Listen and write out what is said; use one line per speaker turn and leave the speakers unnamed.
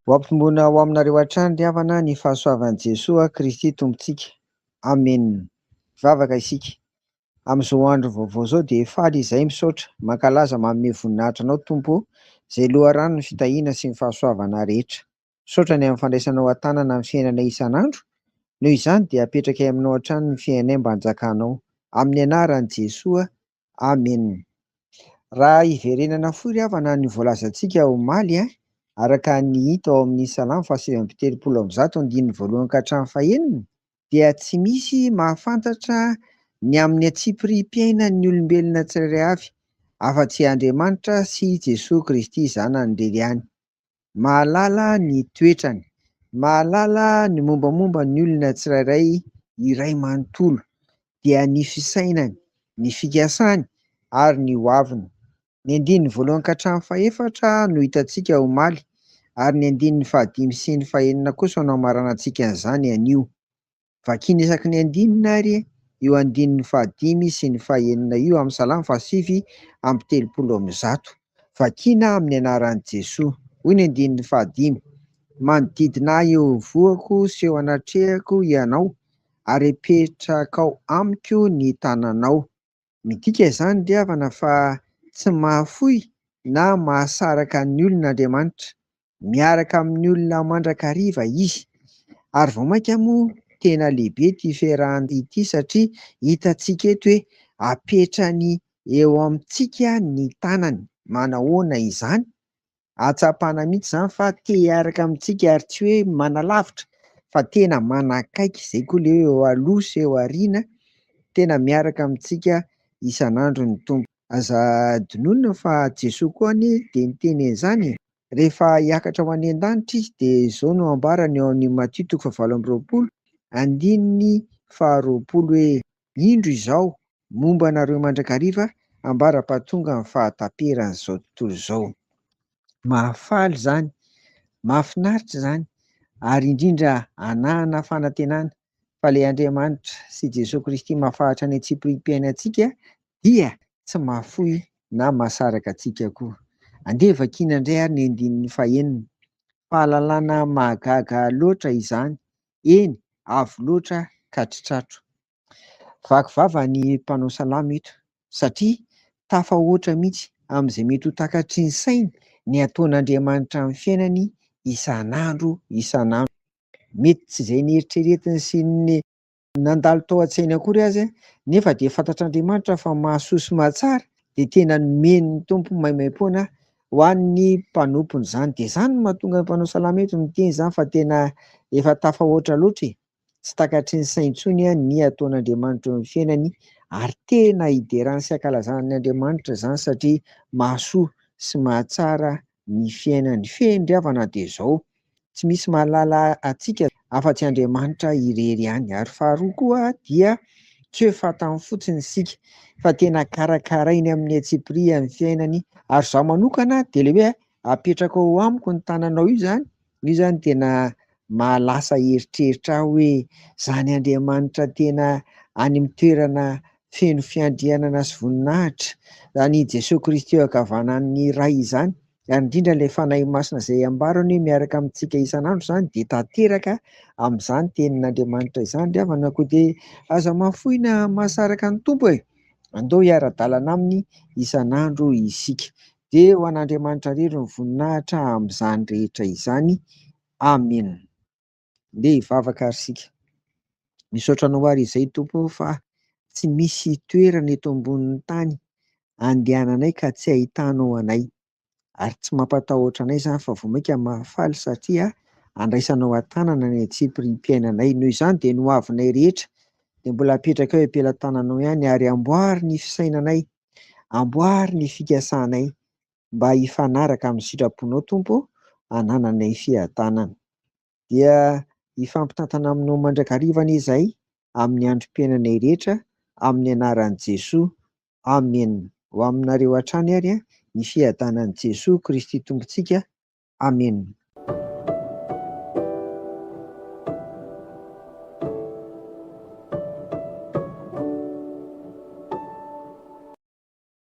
Ho ampitombona ao aminareo hatrany ry havana ny fahasoavan'i Jesosy Kristy Tompontsika. Amen. Vavaka isika. Amin'izao andro vaovao izao dia faly izay misaotra, mankalaza manome voninahitra anao Tompo, izay loharano ny fitahiana sy ny fahasoavana rehetra. Misaotra ny amin'ny fandraisanao an-tanana amin'ny fiainana isan'andro. Noho izany dia apetraka aminao hatrany ny fiainay mba hanjakanao. Amin'ny anaran'i Jesosy. Amen. Raha hiverenana foy ry havana ny voalazantsika omaly araka ny hita ao amin'ny Salamo 7:30 dia tsy misy mahafantatra ny amin'ny atsipiriam-piainany ny olombelona tsirairay avy afa-tsy Andriamanitra sy Jesosy Kristy zanany irery ihany. Mahalala ny toetrany, mahalala ny mombamomba ny olona tsirairay iray manontolo, dia ny fisainany, ny fikasany ary ny hoaviny. Ny andininy voalohany ka hatramin'ny fahaefatra no hitantsika omaly, ary ny andininy fahadimy sy ny fahaenina kosa no hamaranantsika an'izany anio. Vakiana isaky ny andinina ary io andininy fahadimy sy ny fahaenina io amin'ny Salamo 7:30. Vakiana amin'ny anaran'i Jesosy. Hoy ny andininy fahadimy: manodidina ahy eo voako sy eo anatrehako ianao, ary apetraka amiko ny tananao. Midika izany ry havana fa tsy mahafoy na mahasaraka ny olona Andriamanitra, miaraka amin'ny olona mandrakariva izy. Ary vao mainka moa tena lehibe ity fiarahana ity, satria hitantsika eto hoe apetrany eo amintsika ny tanany. Manahoana izany? Atsapana mihitsy izany fa te hiaraka amintsika ary tsy hoe manalavitra fa tena manakaiky, izay koa ilay hoe eo aloha sy eo aoriana, tena miaraka amintsika isan'andro ny Tompo. Aza adinoina fa Jesosy koa anie dia niteny an'izany rehefa hiakatra ho any an-danitra izy, dia izao no ambarany eo amin'ny Matthieu 7:20 hoe indro izao momba anareo mandrakariva, ambara-pahatonga ny fahataperan'izao tontolo izao. Mahafaly izany, mahafinaritra izany, ary indrindra anahana fanantenana fa ilay Andriamanitra sy Jesosy Kristy mahafahatra ny atsipiriam-piainantsika dia tsy mahafoy na mahasaraka antsika koa. Andeha vakiana indray ary ny andininy fahaenina. Fahalalana mahagaga loatra izany, eny avo loatra ka tritratro. Vaky vava ny mpanao salamo eto, satria tafahoatra mihitsy amin'izay mety ho takatry ny sainy ny ataon'Andriamanitra amin'ny fiainany isan'andro isan'andro. Mety tsy izay nieritreretiny sy ny nandalo tao an-tsainy akory azy, nefa dia fantatr'Andriamanitra fa mahasoa sy mahatsara, dia tena nomeny ny Tompo maimaim-poana ho an'ny mpanompony izany. Dia izany no mahatonga ny mpanao salamo eto miteny izany fa tena efa tafahoatra loatra, tsy takatry ny saina intsony ny ataon'Andriamanitra amin'ny fiainany, ary tena hiderany sy hankalazany Andriamanitra izany satria mahasoa sy mahatsara ny fiainany. Feno ry havana dia izao, tsy misy mahalala antsika afa-tsy Andriamanitra irery ihany. Ary faharoa koa dia tsy hoe fantany fotsiny isika fa tena karakarainy amin'ny atsipiriany fiainany. Ary izaho manokana dia ilay hoe apetraka ao amiko ny tananao io zany tena mahalasa heritreritra aho hoe izany Andriamanitra tena any amin'ny toerana feno fiandrianana sy voninahitra, any Jesosy Kristy eo ankavanan'ny ray izany, ary indrindra ilay fanahy masina izay ambarany hoe miaraka amintsika isan'andro izany, dia tanteraka amin'izany tenin'Andriamanitra izany ry havana. Koa dia aza mahafoy na mahasaraka ny Tompo e! Andao hiara-dalana aminy isan'andro isika. Dia ho an'Andriamanitra irery ny voninahitra amin'izany rehetra izany. Amen. Ndeha hivavaka ary isika. Misaotra anao ary izay Tompo fa tsy misy toerana eto ambonin'ny tany andehananay ka tsy ahitanao anay, ary tsy mampatahotra anay izany fa vao mainka mahafaly satria andraisanao an-tanana ny atsipiriam-piainanay. Noho izany dia ny hoavinay rehetra dia mbola apetraka eo am-pelantananao ihany, ary amboary ny fisainanay, amboary ny fikasanay, mba hifanaraka amin'ny sitraponao Tompo, hanananay fiadanana. Dia hifampitantana aminao mandrakarivana izahay amin'ny androm-piainanay rehetra, amin'ny anaran'i Jesosy. Amen. Ho aminareo hatrany ary ny fiadanan'i Jesosy Kristy Tompontsika. Amen.